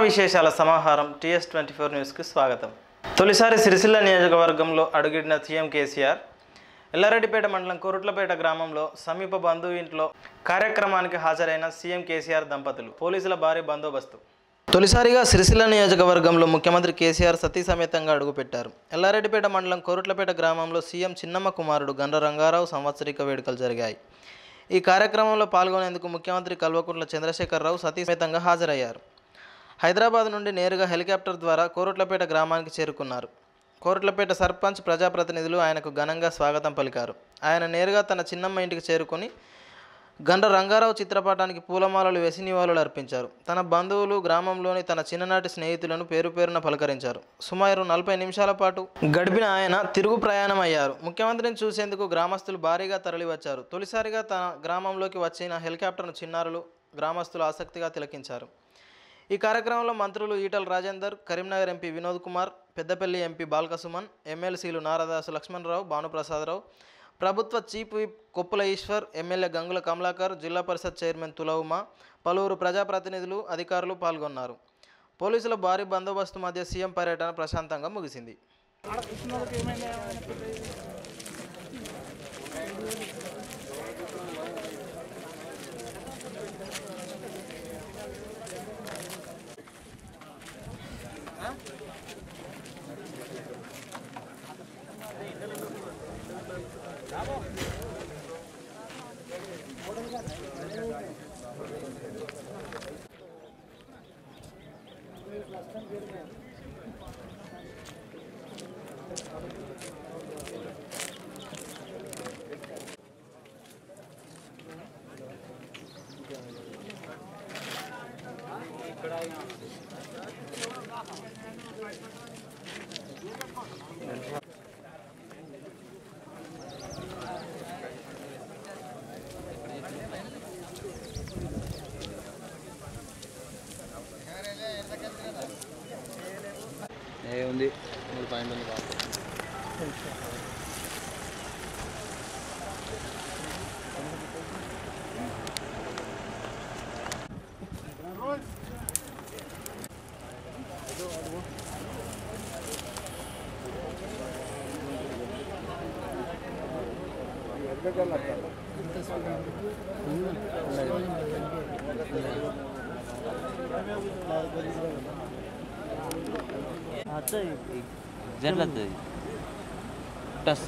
విశేషాల సమాహారం TS24 న్యూస్కి స్వాగతం. తొలిసారి సిరిసిల్ల నియోజకవర్గంలో అడుగిడిన సీఎం కేసీఆర్ ఎల్లారెడ్డిపేట మండలం కోరుట్లపేట గ్రామంలో సమీప బంధువు ఇంట్లో కార్యక్రమానికి హాజరైన సీఎం కేసీఆర్ దంపతులు. పోలీసుల భారీ బందోబస్తు. తొలిసారిగా సిరిసిల్ల నియోజకవర్గంలో ముఖ్యమంత్రి కేసీఆర్ సతీ సమేతంగా అడుగుపెట్టారు. ఎల్లారెడ్డిపేట మండలం కోరుట్లపేట గ్రామంలో సీఎం చిన్నమ్మ కుమారుడు గండ్ర రంగారావు సంవత్సరిక వేడుకలు జరిగాయి. ఈ కార్యక్రమంలో పాల్గొనేందుకు ముఖ్యమంత్రి కల్వకుంట్ల చంద్రశేఖరరావు సతీ సమేతంగా హాజరయ్యారు. హైదరాబాద్ నుండి నేరుగా హెలికాప్టర్ ద్వారా కోరుట్లపేట గ్రామానికి చేరుకున్నారు. కోరుట్లపేట సర్పంచ్, ప్రజాప్రతినిధులు ఆయనకు ఘనంగా స్వాగతం పలికారు. ఆయన నేరుగా తన చిన్నమ్మ ఇంటికి చేరుకొని గండ్ర రంగారావు చిత్రపటానికి పూలమాలలు వేసి నివాళులు అర్పించారు. తన బంధువులు, గ్రామంలోని తన చిన్ననాటి స్నేహితులను పేరు పేరున పలకరించారు. సుమారు 40 నిమిషాల పాటు గడిపిన ఆయన తిరుగు ప్రయాణం అయ్యారు. ముఖ్యమంత్రిని చూసేందుకు గ్రామస్తులు భారీగా తరలివచ్చారు. తొలిసారిగా తన గ్రామంలోకి వచ్చిన హెలికాప్టర్ను చిన్నారులు, గ్రామస్తులు ఆసక్తిగా తిలకించారు. ఈ కార్యక్రమంలో మంత్రులు ఈటల రాజేందర్, కరీంనగర్ ఎంపీ వినోద్ కుమార్, పెద్దపల్లి ఎంపీ బాల్కసుమన్, ఎమ్మెల్సీలు నారదాసు లక్ష్మణరావు, భానుప్రసాదరావు, ప్రభుత్వ chief whip Koppula Eshwar, MLA Gangula Kamalakar, Zilla Parishad chairman తులౌమా, పలువురు ప్రజాప్రతినిధులు, అధికారులు పాల్గొన్నారు. పోలీసుల భారీ బందోబస్తు మధ్య సీఎం పర్యటన ప్రశాంతంగా ముగిసింది. ఉంది 3 పాయింట్ ఉంది కాదు. आता जरा टस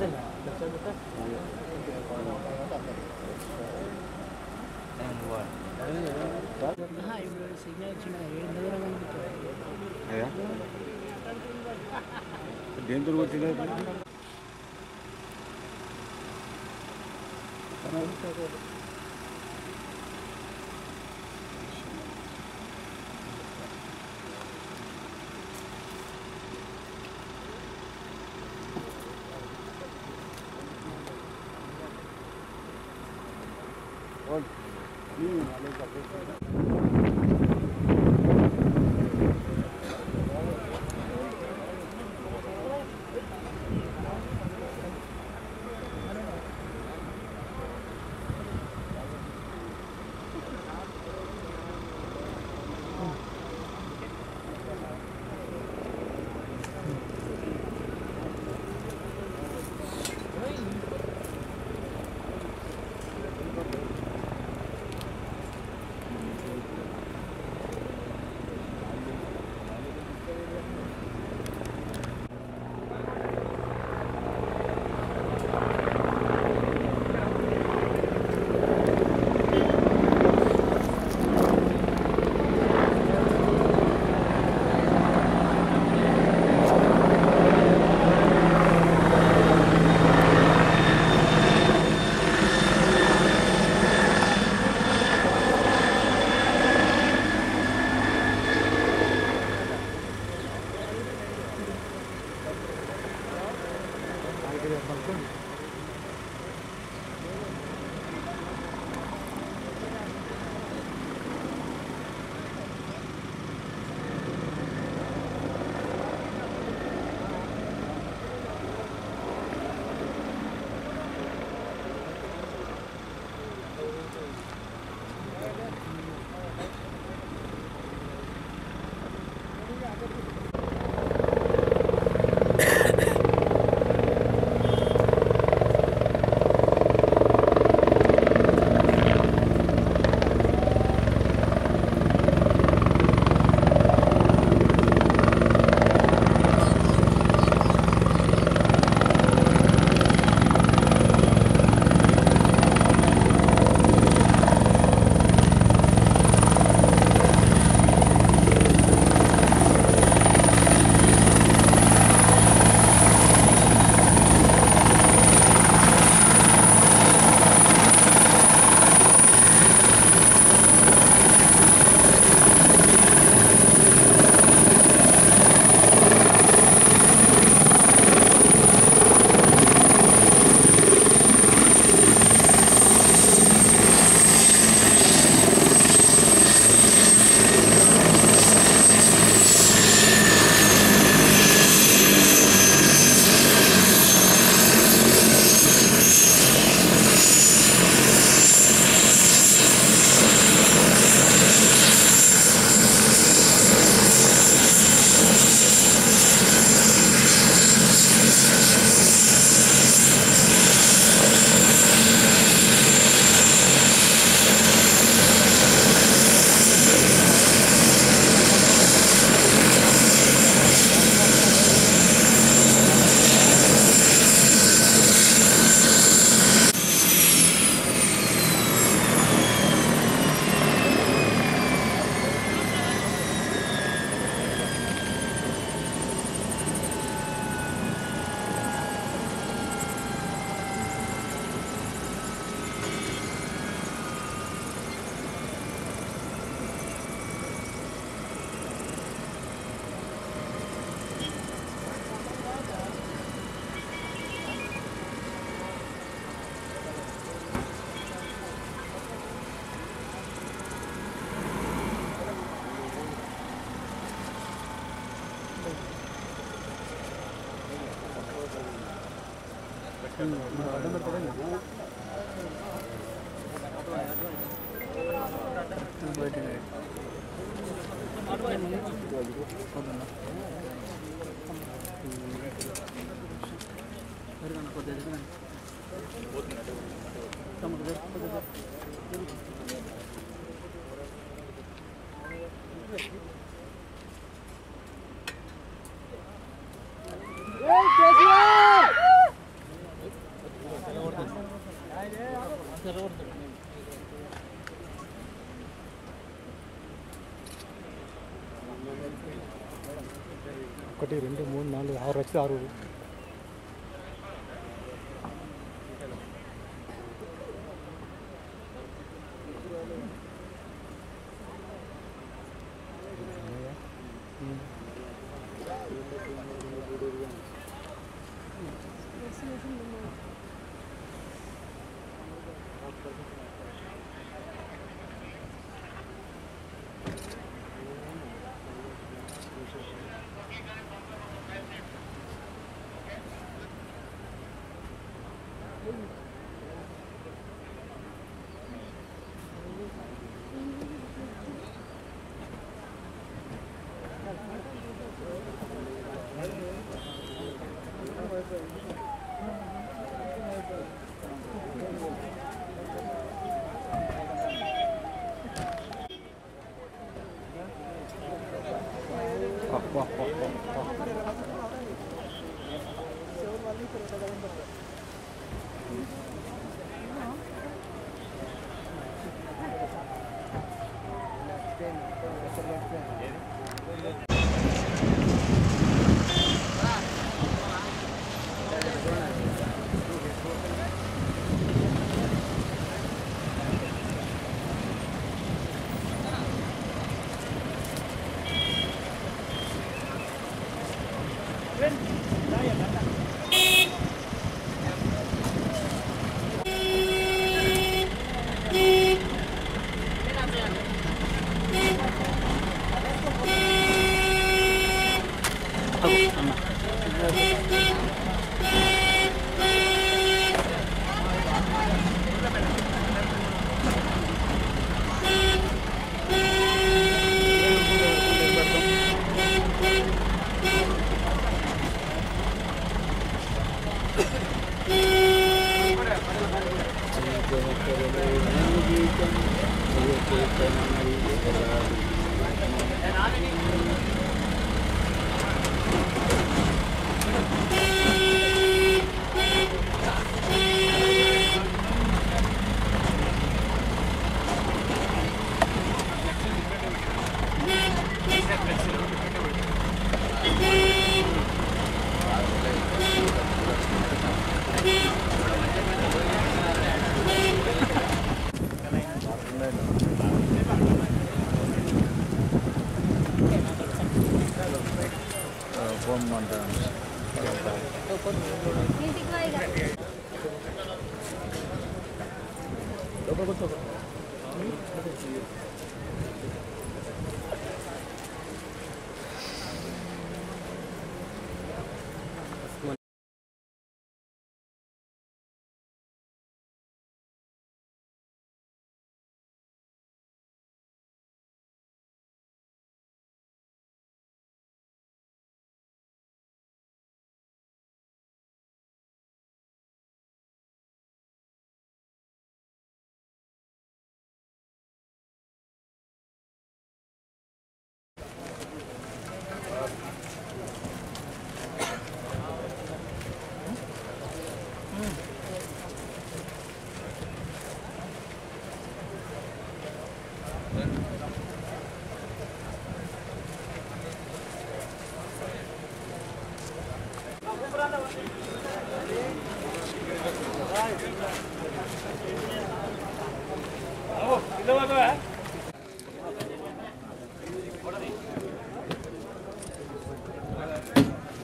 ఒకటి 2 3 4 6 వచ్చి 6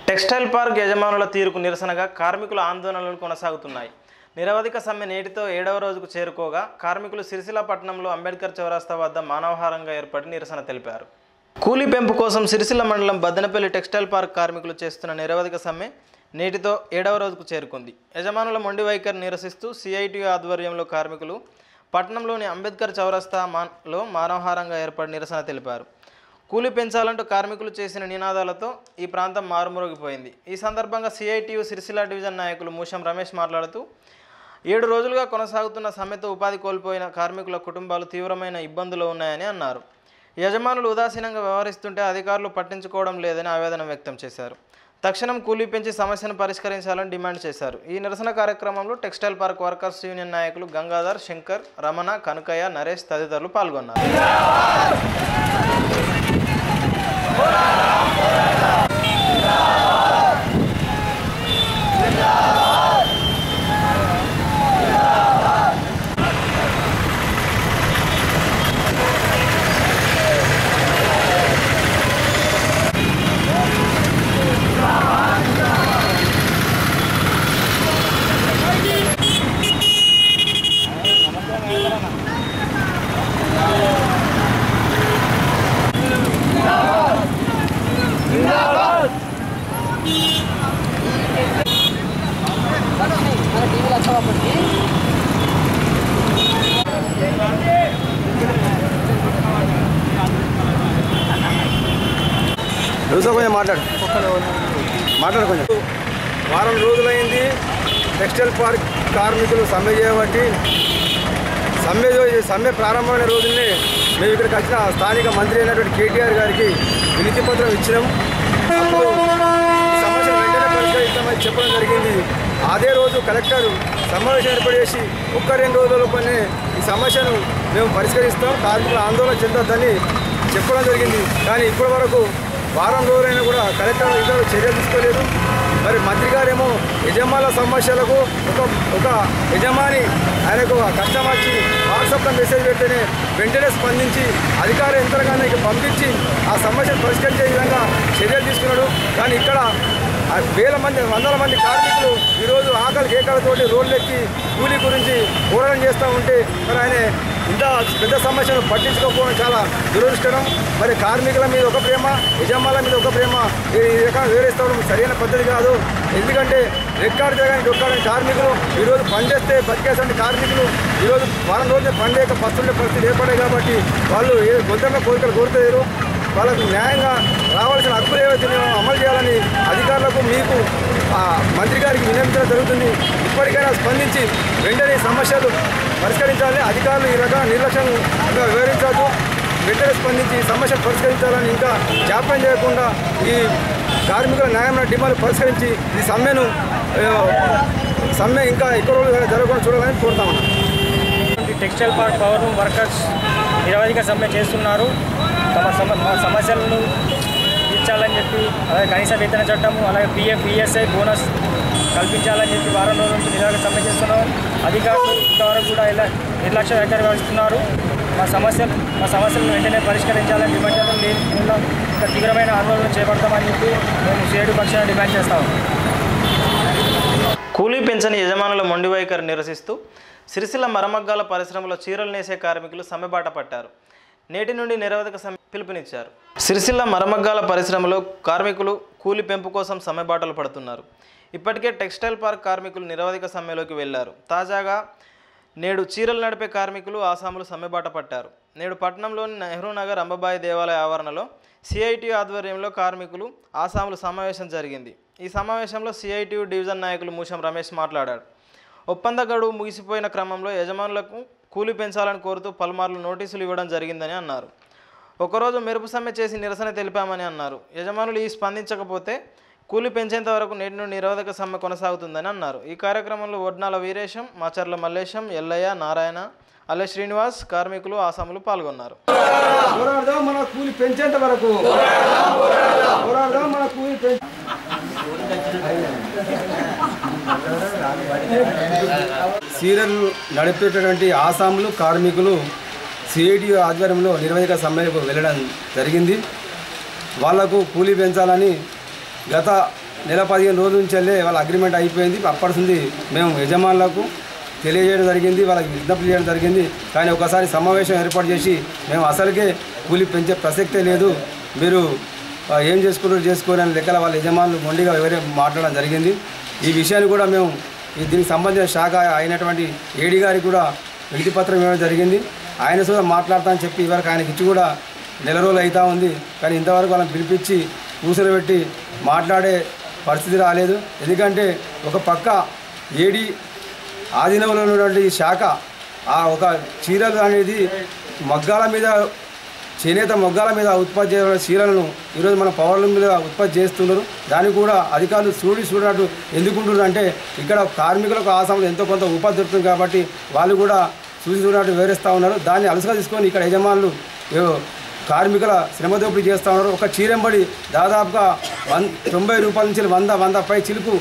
టెక్స్టైల్ పార్క్ యజమానుల తీరుకు నిరసనగా కార్మికుల ఆందోళనలు కొనసాగుతున్నాయి. నిరవధిక సమ్మె నేటితో 7వ రోజుకు చేరుకోగా కార్మికులు సిరిసిల్ల పట్టణంలో అంబేద్కర్ చౌరస్తా వద్ద మానవహారంగా ఏర్పడి నిరసన తెలిపారు. కూలీ పెంపు కోసం సిరిసిల్ల మండలం బద్దనపల్లి టెక్స్టైల్ పార్క్ కార్మికులు చేస్తున్న నిరవధిక సమ్మె నేటితో 7వ రోజుకు చేరుకుంది. యజమానుల మొండి వైఖరి నిరసిస్తూ సిఐటియు ఆధ్వర్యంలో కార్మికులు పట్టణంలోని అంబేద్కర్ చౌరస్తాలో మానవహారంగా ఏర్పడి నిరసన తెలిపారు. కూలీ పెంచాలంటూ కార్మికులు చేసిన నినాదాలతో ఈ ప్రాంతం మారుమోగిపోయింది. ఈ సందర్భంగా సిఐటియు సిరిసిల్ల డివిజన్ నాయకులు మూషం రమేష్ మాట్లాడుతూ 7 రోజులుగా కొనసాగుతున్న సమ్మెతో ఉపాధి కోల్పోయిన కార్మికుల కుటుంబాలు తీవ్రమైన ఇబ్బందులు ఉన్నాయని అన్నారు. యజమానులు ఉదాసీనంగా వ్యవహరిస్తుంటే అధికారులు పట్టించుకోవడం లేదని ఆవేదన వ్యక్తం చేశారు. తక్షణం కూలీ పెంచి సమస్యను పరిష్కరించాలని డిమాండ్ చేశారు. ఈ నిరసన కార్యక్రమంలో టెక్స్టైల్ పార్క్ వర్కర్స్ యూనియన్ నాయకులు గంగాధర్, శంకర్, రమణ, కనకయ్య, నరేష్ తదితరులు పాల్గొన్నారు. కొంచెం మాట్లాడు కొంచెం. వారం రోజులైంది టెక్స్టైల్ పార్క్ కార్మికులు సమ్మె చేయబట్టి సమ్మె ప్రారంభమైన రోజునే మేము ఇక్కడికి వచ్చిన స్థానిక మంత్రి అయినటువంటి కేటీఆర్ గారికి వినతి పత్రం ఇచ్చినాం. అప్పుడు సమస్యను వెంటనే పరిష్కరిస్తామని చెప్పడం జరిగింది. అదే రోజు కలెక్టర్ సమావేశం ఏర్పాటు చేసి 1-2 రోజులలోనే ఈ సమస్యను మేము పరిష్కరిస్తాం, కార్మికుల ఆందోళన చెందొద్దని చెప్పడం జరిగింది. కానీ ఇప్పటి వరకు వారం రోజులైనా కూడా కలెక్టర్ ఇద్దరు చర్యలు తీసుకోలేదు. మరి మంత్రి గారేమో యజమానుల సమస్యలకు ఒక యజమాని ఆయనకు కష్టం వచ్చి వాట్సాప్లో మెసేజ్ పెడితేనే వెంటనే స్పందించి అధికార యంత్రాంగానికి పంపించి ఆ సమస్యను పరిష్కరించే విధంగా చర్యలు తీసుకున్నాడు. కానీ ఇక్కడ వందల మంది కార్మికులు ఈరోజు ఆకలి కేకలతోటి రోడ్లెక్కి కూలీ గురించి పోరాటం చేస్తూ ఉంటే మరి ఆయన ఇంత పెద్ద సమస్యను పట్టించుకోకపోవడం చాలా దురదృష్టకరం. మరి కార్మికుల మీద ఒక ప్రేమ, యజమానుల మీద ఒక ప్రేమ, ఈ రకంగా వివరిస్తడం సరైన పద్ధతి కాదు. ఎందుకంటే రెక్కాడు జరగడానికి ఒక్కడని కార్మికులు ఈరోజు పనిచేస్తే బతికేసండి కార్మికులు ఈరోజు వారం రోజులు పనిలేక పస్తుండే పరిస్థితి ఏర్పడాయి. కాబట్టి వాళ్ళు గొంతమ్మ కోరికలు కోరుతారు. వాళ్ళకు న్యాయంగా రావాల్సిన హక్కులు ఏవైతే అమలు చేయాలని అధికారులకు మీకు మంత్రి గారికి విన్నవించడం జరుగుతుంది. ఇప్పటికైనా స్పందించి వెంటనే సమస్యలు పరిష్కరించాలి. అధికారులు ఈ రకంగా నిర్లక్ష్యంగా వివరించవద్దు. వెంటనే స్పందించి సమస్యలు పరిష్కరించాలని, ఇంకా జాప్యం చేయకుండా ఈ కార్మికుల న్యాయమైన డిమాండ్లు పరిష్కరించి ఈ సమ్మె ఇంకా ఎక్కువ రోజులు జరగకుండా చూడాలని కోరుతాము. Textile park power room workers నిరవధిక సమ్మె చేస్తున్నారు. తమ సమస్యలను తీర్చాలని చెప్పి అలాగే కనీస వేతన చట్టము, అలాగే PF, ESI బోనస్ కల్పించాలని చెప్పి వారం రోజుల నుంచి నిరవధిక సమ్మె చేస్తున్నాం. అధికారులు ఇంతవరకు కూడా ఇలా నిర్లక్ష్య వైఖరి వహిస్తున్నారు. మా సమస్యలను వెంటనే పరిష్కరించాలని డిమాండ్ చేయడం లేకుండా ఇంకా తీవ్రమైన ఆందోళన చేపడతామని చెప్పి మేము సిఐటి పక్షాన డిమాండ్ చేస్తాము. కూలీ పెంచని యజమానుల మొండి వైఖరి నిరసిస్తూ సిరిసిల్ల మరమగ్గాల పరిశ్రమలో చీరలు నేసే కార్మికులు సమ్మెబాట పట్టారు. నేటి నుండి నిరవధిక సమ్మె పిలుపునిచ్చారు. సిరిసిల్ల మరమగ్గాల పరిశ్రమలో కార్మికులు కూలీ పెంపు కోసం సమ్మెబాటలు పడుతున్నారు. ఇప్పటికే టెక్స్టైల్ పార్క్ కార్మికులు నిరవధిక సమ్మెలోకి వెళ్లారు. తాజాగా నేడు చీరలు నడిపే కార్మికులు ఆసాములు సమ్మెబాట పట్టారు. నేడు పట్టణంలోని నెహ్రూ నగర్ అంబబాయి దేవాలయ ఆవరణలో సిఐటియు ఆధ్వర్యంలో కార్మికులు ఆసాములు సమావేశం జరిగింది. ఈ సమావేశంలో సిఐటియు డివిజన్ నాయకులు మూషం రమేష్ మాట్లాడారు. ఒప్పంద గడువు ముగిసిపోయిన క్రమంలో యజమానులకు కూలీ పెంచాలని కోరుతూ పలుమార్లు నోటీసులు ఇవ్వడం జరిగిందని అన్నారు. ఒకరోజు మెరుపు సమ్మె చేసి నిరసన తెలిపామని అన్నారు. యజమానులు ఈ స్పందించకపోతే కూలీ పెంచేంత వరకు నేటి నుండి నిరవధిక సమ్మె కొనసాగుతుందని అన్నారు. ఈ కార్యక్రమంలో వడ్నాల వీరేశం, మాచర్ల మల్లేశం, ఎల్లయ్య, నారాయణ, అల్లె శ్రీనివాస్, కార్మికులు, ఆసాములు పాల్గొన్నారు. చీరలు నడిపేటటువంటి ఆసాములు కార్మికులు సిఐటియు ఆధ్వర్యంలో నిరవధిక సమ్మెకు వెళ్ళడం జరిగింది. వాళ్లకు కూలీ పెంచాలని గత నెల 15 రోజుల నుంచి వాళ్ళ అగ్రిమెంట్ అయిపోయింది. అప్పటి నుండి మేము యజమానులకు తెలియజేయడం జరిగింది, వాళ్ళకి విజ్ఞప్తి చేయడం జరిగింది. కానీ ఒకసారి సమావేశం ఏర్పాటు చేసి మేము అసలుకే కూలీ పెంచే ప్రసక్తే లేదు, మీరు ఏం చేసుకోని అని లెక్కల వాళ్ళ యజమానులు మొండిగా ఎవరే మాట్లాడడం జరిగింది. ఈ విషయాన్ని కూడా మేము దీనికి సంబంధించిన శాఖ అయినటువంటి ఏడీ గారికి కూడా వినతి పత్రం ఇవ్వడం జరిగింది. ఆయన కూడా మాట్లాడతానని చెప్పి ఇవరకు ఆయనకి ఇచ్చి కూడా నెల రోజులు అవుతా ఉంది. కానీ ఇంతవరకు వాళ్ళని పిలిపించి కూర్చోబెట్టి మాట్లాడే పరిస్థితి రాలేదు. ఎందుకంటే ఒక పక్క ఏడీ ఆధీనంలో ఉన్నటువంటి శాఖ ఆ ఒక చీరలు అనేది మగ్గాల మీద చేనేత మొగ్గాల మీద ఉత్పత్తి చేయబడిన చీరలను ఈరోజు మన పవర్ల మీద ఉత్పత్తి చేస్తున్నారు. దానికి కూడా అధికారులు చూడనట్టు ఎందుకుంటున్నారు అంటే ఇక్కడ కార్మికులకు ఆ సమయంలో ఎంతో కొంత ఉపాధి దొరుకుతుంది కాబట్టి వాళ్ళు కూడా చూడనట్టు వివరిస్తూ ఉన్నారు. దాన్ని అలసగా తీసుకొని ఇక్కడ యజమానులు కార్మికుల శ్రమ దోపిడీ చేస్తూ ఉన్నారు. ఒక చీరెంబడి దాదాపుగా 90 రూపాయల నుంచి 100 చిలుకు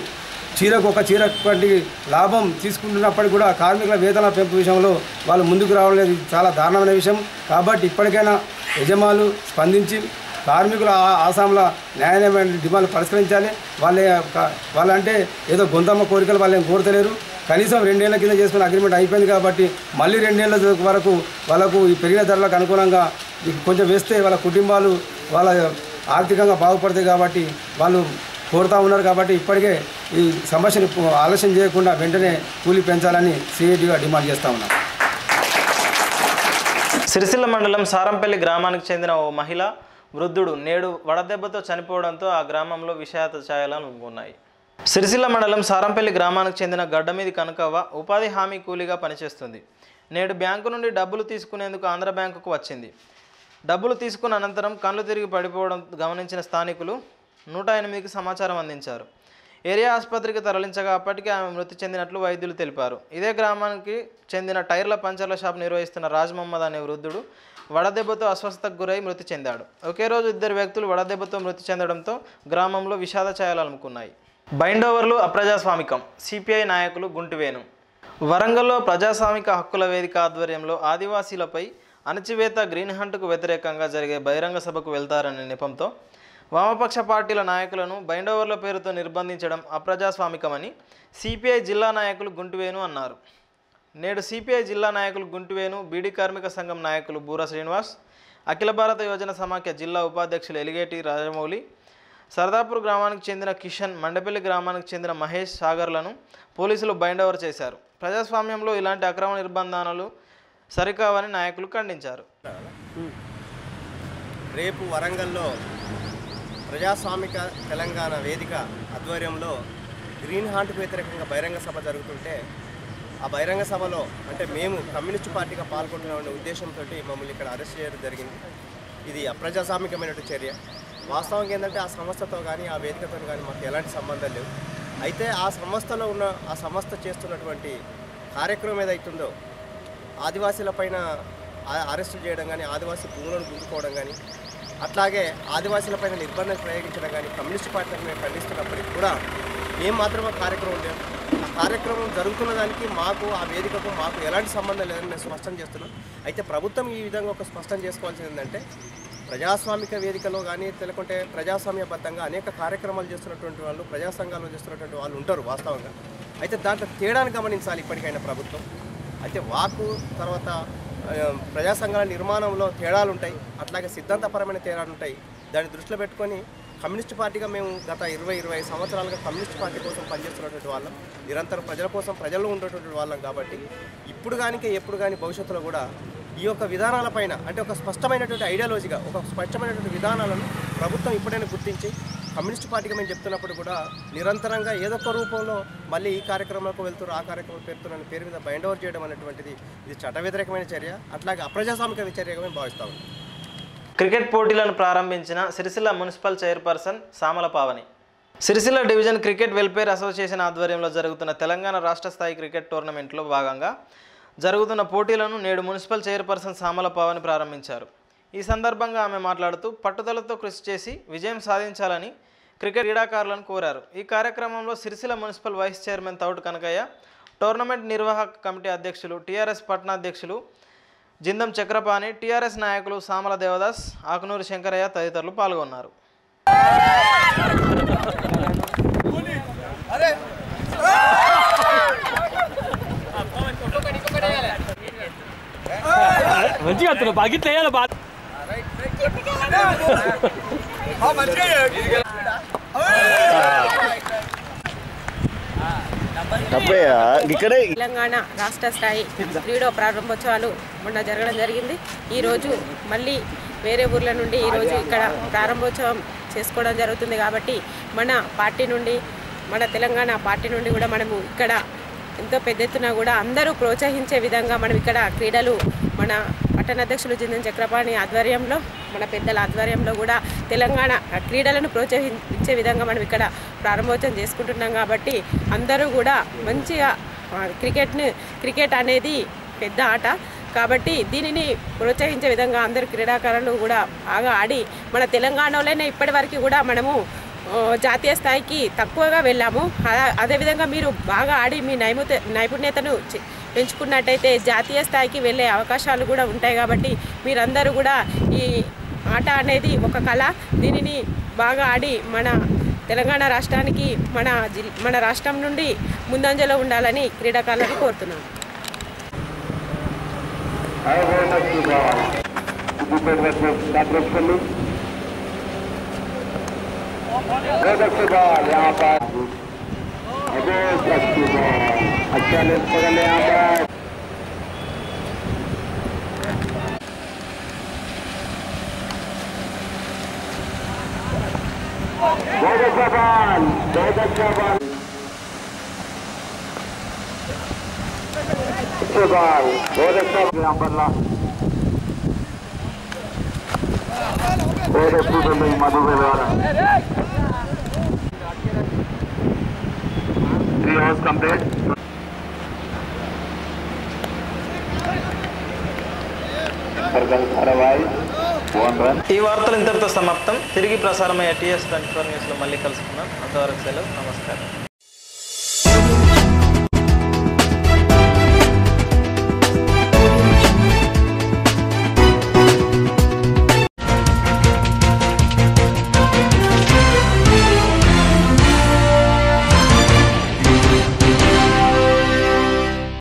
చీరకు ఒక చీర వంటి లాభం తీసుకుంటున్నప్పటికీ కూడా కార్మికుల వేతన పెంపు విషయంలో వాళ్ళు ముందుకు రావడం చాలా దారుణమైన విషయం. కాబట్టి ఇప్పటికైనా యజమానులు స్పందించి కార్మికుల ఆసాముల న్యాయమైన డిమాండ్లు పరిష్కరించాలి. వాళ్ళంటే ఏదో గొంతమ్మ కోరికలు వాళ్ళు ఏం కోరతలేరు. కనీసం 2 ఏళ్ల కింద చేసుకున్న అగ్రిమెంట్ అయిపోయింది కాబట్టి మళ్ళీ 2 ఏళ్ల వరకు వాళ్ళకు ఈ పెరిగిన ధరలకు అనుగుణంగా కొంచెం వేస్తే వాళ్ళ కుటుంబాలు వాళ్ళ ఆర్థికంగా బాగుపడతాయి కాబట్టి వాళ్ళు కోరుతూ ఉన్నారు. కాబట్టి ఇప్పటికే ఈ సమస్యను ఆలస్యం చేయకుండా వెంటనే కూలీ పెంచాలని సిఐటిగా డిమాండ్ చేస్తూ ఉన్నారు. సిరిసిల్ల మండలం సారంపల్లి గ్రామానికి చెందిన ఓ మహిళ వృద్ధుడు నేడు వడదెబ్బతో చనిపోవడంతో ఆ గ్రామంలో విషాద ఛాయలు ఉన్నాయి. సిరిసిల్ల మండలం సారంపల్లి గ్రామానికి చెందిన గడ్డమీది కనకవ్వ ఉపాధి హామీ కూలీగా పనిచేస్తుంది. నేడు బ్యాంకు నుండి డబ్బులు తీసుకునేందుకు ఆంధ్ర బ్యాంకుకు వచ్చింది. డబ్బులు తీసుకున్న అనంతరం కళ్ళు తిరిగి పడిపోవడం గమనించిన స్థానికులు 108కి సమాచారం అందించారు. ఏరియా ఆసుపత్రికి తరలించగా అప్పటికే ఆమె మృతి చెందినట్లు వైద్యులు తెలిపారు. ఇదే గ్రామానికి చెందిన టైర్ల పంచర్ల షాప్ నిర్వహిస్తున్న రాజ్ మహమ్మద్ అనే వృద్ధుడు వడదెబ్బతో అస్వస్థతకు గురై మృతి చెందాడు. ఒకే రోజు 2 వ్యక్తులు వడదెబ్బతో మృతి చెందడంతో గ్రామంలో విషాద ఛాయలు అలుముకున్నాయి. బైండోవర్లు అప్రజాస్వామికం సిపిఐ నాయకులు గుంటివేణు. వరంగల్లో ప్రజాస్వామిక హక్కుల వేదిక ఆధ్వర్యంలో ఆదివాసీలపై అణచివేత గ్రీన్ హంట్కు వ్యతిరేకంగా జరిగే బహిరంగ సభకు వెళ్తారనే నెపంతో వామపక్ష పార్టీల నాయకులను బైండోవర్ల పేరుతో నిర్బంధించడం అప్రజాస్వామికమని సిపిఐ జిల్లా నాయకులు గుంటివేణు అన్నారు. నేడు సిపిఐ జిల్లా నాయకులు గుంటివేణు, బీడీ కార్మిక సంఘం నాయకులు బూర శ్రీనివాస్, అఖిల భారత యోజన సమాఖ్య జిల్లా ఉపాధ్యక్షులు ఎలిగేటి రాజమౌళి, సరదాపూర్ గ్రామానికి చెందిన కిషన్, మండపల్లి గ్రామానికి చెందిన మహేష్ సాగర్లను పోలీసులు బైండోవర్ చేశారు. ప్రజాస్వామ్యంలో ఇలాంటి అక్రమ నిర్బంధాలు సరికావని నాయకులు ఖండించారు. రేపు వరంగల్లో ప్రజాస్వామిక తెలంగాణ వేదిక ఆధ్వర్యంలో గ్రీన్ హాంట్కు వ్యతిరేకంగా బహిరంగ సభ జరుగుతుంటే ఆ బహిరంగ సభలో అంటే మేము కమ్యూనిస్టు పార్టీగా పాల్గొంటున్నామనే ఉద్దేశంతో మమ్మల్ని ఇక్కడ అరెస్ట్ చేయడం జరిగింది. ఇది అప్రజాస్వామికమైనటువంటి చర్య. వాస్తవంగా ఏంటంటే ఆ సంస్థతో కానీ ఆ వేదికతో కానీ మాకు ఎలాంటి సంబంధం లేవు. అయితే ఆ సంస్థలో ఉన్న ఆ సంస్థ చేస్తున్నటువంటి కార్యక్రమం ఏదైతుందో ఆదివాసీలపైన అరెస్టులు చేయడం కానీ, ఆదివాసీ భూములను గుంజుకోవడం కానీ, అట్లాగే ఆదివాసీలపైన నిర్బంధం ప్రయోగించడం కానీ కమ్యూనిస్ట్ పార్టీని మేము ఖండిస్తున్నప్పటికీ కూడా మేము మాత్రమే కార్యక్రమం లేదు. ఆ కార్యక్రమం జరుగుతున్న దానికి మాకు ఆ వేదికకు మాకు ఎలాంటి సంబంధం లేదని మేము స్పష్టం చేస్తున్నాం. అయితే ప్రభుత్వం ఈ విధంగా ఒక స్పష్టం చేసుకోవాల్సింది ఏంటంటే ప్రజాస్వామిక వేదికలో కానీ లేకుంటే ప్రజాస్వామ్యబద్ధంగా అనేక కార్యక్రమాలు చేస్తున్నటువంటి వాళ్ళు, ప్రజా సంఘాలు చేస్తున్నటువంటి వాళ్ళు ఉంటారు వాస్తవంగా. అయితే దాంట్లో తేడాను గమనించాలి ఇప్పటికైనా ప్రభుత్వం. అయితే వాకు తర్వాత ప్రజా సంఘాల నిర్మాణంలో తేడాలు ఉంటాయి, అట్లాగే సిద్ధాంతపరమైన తేడాలు ఉంటాయి. దాన్ని దృష్టిలో పెట్టుకొని కమ్యూనిస్ట్ పార్టీగా మేము గత 20-25 సంవత్సరాలుగా కమ్యూనిస్ట్ పార్టీ కోసం పనిచేస్తున్నటువంటి వాళ్ళం, నిరంతరం ప్రజల కోసం ప్రజల్లో ఉండేటువంటి వాళ్ళం. కాబట్టి ఇప్పుడు కానీ ఎప్పుడు కానీ భవిష్యత్తులో కూడా ఈ యొక్క విధానాలపైన అంటే ఒక స్పష్టమైనటువంటి ఐడియాలజీగా ఒక స్పష్టమైనటువంటి విధానాలను ప్రభుత్వం ఇప్పుడైనా గుర్తించి కమ్యూనిస్ట్ పార్టీగా మేము చెప్తున్నప్పుడు కూడా నిరంతరంగా ఏదో ఒక రూపంలో మళ్ళీ ఈ కార్యక్రమాలకు వెళ్తున్నారు, ఆ కార్యక్రమం పెడుతున్న పేరు మీద బైండ్ ఓవర్ చేయడం అనేటువంటిది ఇది చట్ట వ్యతిరేకమైన చర్య, అట్లాగే అప్రజాస్వామిక చర్యగా మేము భావిస్తాము. క్రికెట్ పోటీలను ప్రారంభించిన Sircilla municipal chairperson Samala Pavani. Sircilla division cricket welfare association ఆధ్వర్యంలో జరుగుతున్న తెలంగాణ రాష్ట్ర స్థాయి క్రికెట్ టోర్నమెంట్లో భాగంగా జరుగుతున్న పోటీలను నేడు మున్సిపల్ చైర్పర్సన్ సామల పావని ప్రారంభించారు. ఈ సందర్భంగా ఆమె మాట్లాడుతూ పట్టుదలతో కృషి చేసి విజయం సాధించాలని క్రికెట్ క్రీడాకారులను కోరారు. ఈ కార్యక్రమంలో Sircilla municipal vice chairman Thoutu Kanakaiah, tournament నిర్వాహక కమిటీ అధ్యక్షులు, టీఆర్ఎస్ పట్టణాధ్యక్షులు జిందం చక్రపాణి, టీఆర్ఎస్ నాయకులు సామల దేవదాస్, ఆకునూరి శంకరయ్య తదితరులు పాల్గొన్నారు. తెలంగాణ రాష్ట్ర స్థాయి క్రీడా ప్రారంభోత్సవాలు మొన్న జరగడం జరిగింది. ఈరోజు మళ్ళీ వేరే ఊర్ల నుండి ఈరోజు ఇక్కడ ప్రారంభోత్సవం చేసుకోవడం జరుగుతుంది. కాబట్టి మన పార్టీ నుండి, మన తెలంగాణ పార్టీ నుండి కూడా మనము ఇక్కడ ఎంతో పెద్ద ఎత్తున కూడా అందరూ ప్రోత్సహించే విధంగా మనం ఇక్కడ క్రీడలు మన పట్టణ అధ్యక్షులు జిందన్ చక్రపాణి ఆధ్వర్యంలో, మన పెద్దల ఆధ్వర్యంలో కూడా తెలంగాణ క్రీడలను ప్రోత్సహించే విధంగా మనం ఇక్కడ ప్రారంభోత్సవం చేసుకుంటున్నాం. కాబట్టి అందరూ కూడా మంచిగా క్రికెట్ అనేది పెద్ద ఆట కాబట్టి దీనిని ప్రోత్సహించే విధంగా అందరు క్రీడాకారులు కూడా బాగా ఆడి మన తెలంగాణలోనే ఇప్పటి వరకు కూడా మనము జాతీయ స్థాయికి తక్కువగా వెళ్ళాము. అదేవిధంగా మీరు బాగా ఆడి మీ నైపుణ్యతను పెంచుకున్నట్టయితే జాతీయ స్థాయికి వెళ్ళే అవకాశాలు కూడా ఉంటాయి. కాబట్టి మీరందరూ కూడా ఈ ఆట అనేది ఒక కళ, దీనిని బాగా ఆడి మన తెలంగాణ రాష్ట్రానికి మన రాష్ట్రం నుండి ముందంజలో ఉండాలని క్రీడాకారులను కోరుతున్నాను. यहाँ पर अच्छा लेट पकड़ यहाँ पर बहुत अच्छा बॉल, बहुत अच्छा बॉल, बहुत अच्छा यहाँ पर ला बहुत अच्छी बॉलिंग मधु के द्वारा complete. ఈ వార్తలు ఇంతటితో సమాప్తం. తిరిగి ప్రసారమయ్యే TS24 న్యూస్లో మళ్ళీ కలుసుకుందాం. అంతవరకు సెలవు. నమస్కారం.